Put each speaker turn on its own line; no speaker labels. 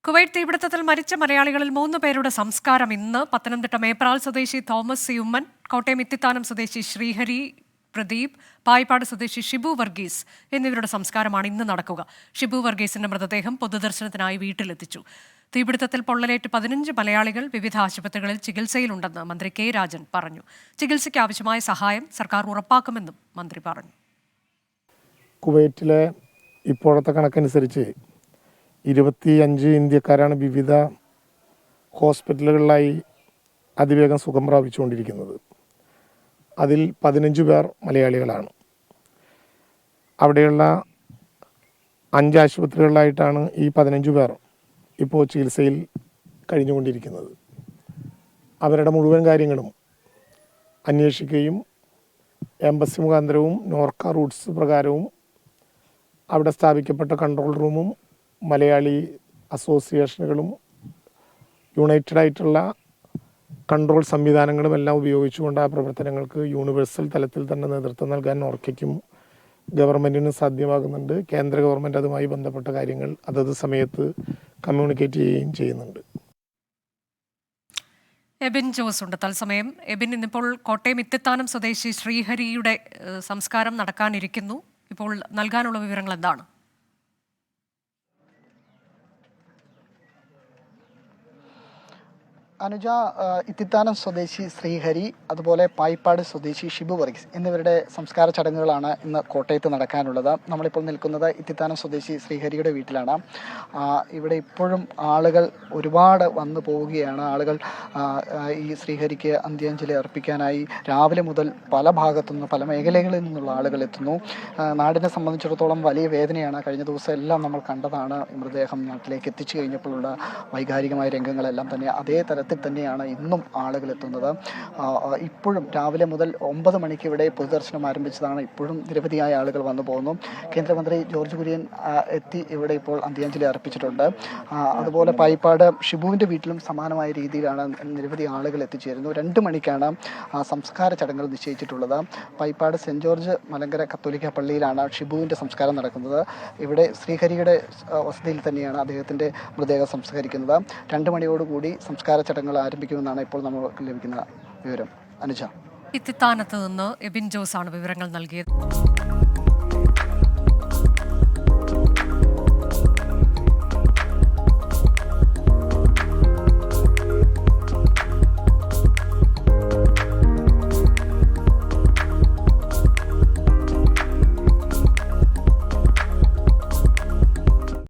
Kuwait തീപിടുത്തത്തിൽ മരിച്ച മലയാളികളിൽ 3 പേരുടെ സംസ്കാരം ഇന്ന്. പത്തനംതിട്ട മേപ്രാൾ സ്വദേശി തോമസ് സി ഉമ്മൻ, കോട്ടയം ഇത്തിത്താനം സ്വദേശി ശ്രീഹരി പ്രദീപ്, പായിപ്പാട് സ്വദേശി ഷിബു വർഗീസ് എന്നിവരുടെ സംസ്കാരമാണ് ഇന്ന് നടക്കുക. ഷിബു വർഗീസിന്റെ മൃതദേഹം പൊതുദർശനത്തിനായി വീട്ടിലെത്തിച്ചു. തീപിടുത്തത്തിൽ പൊള്ളലേറ്റ് 15 മലയാളികൾ വിവിധ ആശുപത്രികളിൽ ചികിത്സയിലുണ്ടെന്ന് മന്ത്രി കെ രാജൻ പറഞ്ഞു. ചികിത്സയ്ക്ക് ആവശ്യമായ സഹായം സർക്കാർ ഉറപ്പാക്കുമെന്നും മന്ത്രി പറഞ്ഞു.
കുവൈറ്റിലെ ഇപ്പോഴത്തെ കണക്കനുസരിച്ച് 25 ഇന്ത്യക്കാരാണ് വിവിധ ഹോസ്പിറ്റലുകളിലായി അതിവേഗം സുഖം പ്രാപിച്ചുകൊണ്ടിരിക്കുന്നത്. അതിൽ 15 പേർ മലയാളികളാണ്. അവിടെയുള്ള 5 ആശുപത്രികളിലായിട്ടാണ് ഈ 15 പേർ ഇപ്പോൾ ചികിത്സയിൽ കഴിഞ്ഞുകൊണ്ടിരിക്കുന്നത്. അവരുടെ മുഴുവൻ കാര്യങ്ങളും അന്വേഷിക്കുകയും എംബസി മുഖാന്തരവും നോർക്ക റൂട്ട്സ് പ്രകാരവും അവിടെ സ്ഥാപിക്കപ്പെട്ട കൺട്രോൾ റൂമും മലയാളി അസോസിയേഷനുകളും യുണൈറ്റഡ് ആയിട്ടുള്ള കൺട്രോൾ സംവിധാനങ്ങളും എല്ലാം ഉപയോഗിച്ചുകൊണ്ട് ആ പ്രവർത്തനങ്ങൾക്ക് യൂണിവേഴ്സൽ തലത്തിൽ തന്നെ നേതൃത്വം നൽകാൻ നോർക്കയ്ക്കും ഗവൺമെൻറ്റിനും സാധ്യമാകുന്നുണ്ട്. കേന്ദ്ര ഗവൺമെൻറ് അതുമായി ബന്ധപ്പെട്ട കാര്യങ്ങൾ അതത് സമയത്ത് കമ്മ്യൂണിക്കേറ്റ് ചെയ്യുകയും ചെയ്യുന്നുണ്ട്.
എബിൻ ജോസ് ഉണ്ട് തത്സമയം. എബിൻ, ഇന്നിപ്പോൾ കോട്ടയം ഇത്തിത്താനം സ്വദേശി ശ്രീഹരിയുടെ സംസ്കാരം നടക്കാനിരിക്കുന്നു. ഇപ്പോൾ നൽകാനുള്ള വിവരങ്ങൾ എന്താണ്?
അനുജ, ഇത്തിത്താനം സ്വദേശി ശ്രീഹരി, അതുപോലെ പായിപ്പാട് സ്വദേശി ഷിബു വർഗീസ് എന്നിവരുടെ സംസ്കാര ചടങ്ങുകളാണ് ഇന്ന് കോട്ടയത്ത് നടക്കാനുള്ളത്. നമ്മളിപ്പോൾ നിൽക്കുന്നത് ഇത്തിത്താനം സ്വദേശി ശ്രീഹരിയുടെ വീട്ടിലാണ്. ഇവിടെ ഇപ്പോഴും ആളുകൾ ഒരുപാട് വന്നു പോവുകയാണ്. ആളുകൾ ഈ ശ്രീഹരിക്ക് അന്ത്യാഞ്ജലി അർപ്പിക്കാനായി രാവിലെ മുതൽ പല ഭാഗത്തുനിന്ന്, പല മേഖലകളിൽ നിന്നുള്ള ആളുകൾ എത്തുന്നു. നാടിനെ സംബന്ധിച്ചിടത്തോളം വലിയ വേദനയാണ്. കഴിഞ്ഞ ദിവസം എല്ലാം നമ്മൾ കണ്ടതാണ്. മൃതദേഹം നാട്ടിലേക്ക് എത്തിച്ചു കഴിഞ്ഞപ്പോഴുള്ള വൈകാരികമായ രംഗങ്ങളെല്ലാം തന്നെ അതേ തരത്തിൽ തന്നെയാണ് ഇന്നും ആളുകൾ എത്തുന്നത്. ഇപ്പോഴും രാവിലെ മുതൽ 9 മണിക്ക് ഇവിടെ പൊതുദർശനം ആരംഭിച്ചതാണ്. ഇപ്പോഴും നിരവധിയായ ആളുകൾ വന്നു പോകുന്നു. കേന്ദ്രമന്ത്രി ജോർജ് കുര്യൻ എത്തി ഇവിടെ ഇപ്പോൾ അന്ത്യാഞ്ജലി അർപ്പിച്ചിട്ടുണ്ട്. അതുപോലെ പായിപ്പാട് ഷിബുവിൻ്റെ വീട്ടിലും സമാനമായ രീതിയിലാണ് നിരവധി ആളുകൾ എത്തിച്ചേരുന്നു. 2 മണിക്കാണ് സംസ്കാര ചടങ്ങുകൾ നിശ്ചയിച്ചിട്ടുള്ളത്. പായിപ്പാട് സെൻറ് ജോർജ് മലങ്കര കത്തോലിക്ക പള്ളിയിലാണ് ഷിബുവിൻ്റെ സംസ്കാരം നടക്കുന്നത്. ഇവിടെ ശ്രീഹരിയുടെ വസതിയിൽ തന്നെയാണ് അദ്ദേഹത്തിൻ്റെ മൃതദേഹം സംസ്കരിക്കുന്നത്. 2 മണിയോടുകൂടി സംസ്കാര ചടങ്ങുകൾ ആരംഭിക്കുമെന്നാണ് ഇപ്പോൾ നമുക്ക് ലഭിക്കുന്ന വിവരം. അനുജ,
ഇത്തിത്താനത്ത് നിന്ന് എബിൻ ജോസ് ആണ് വിവരങ്ങൾ നൽകിയത്.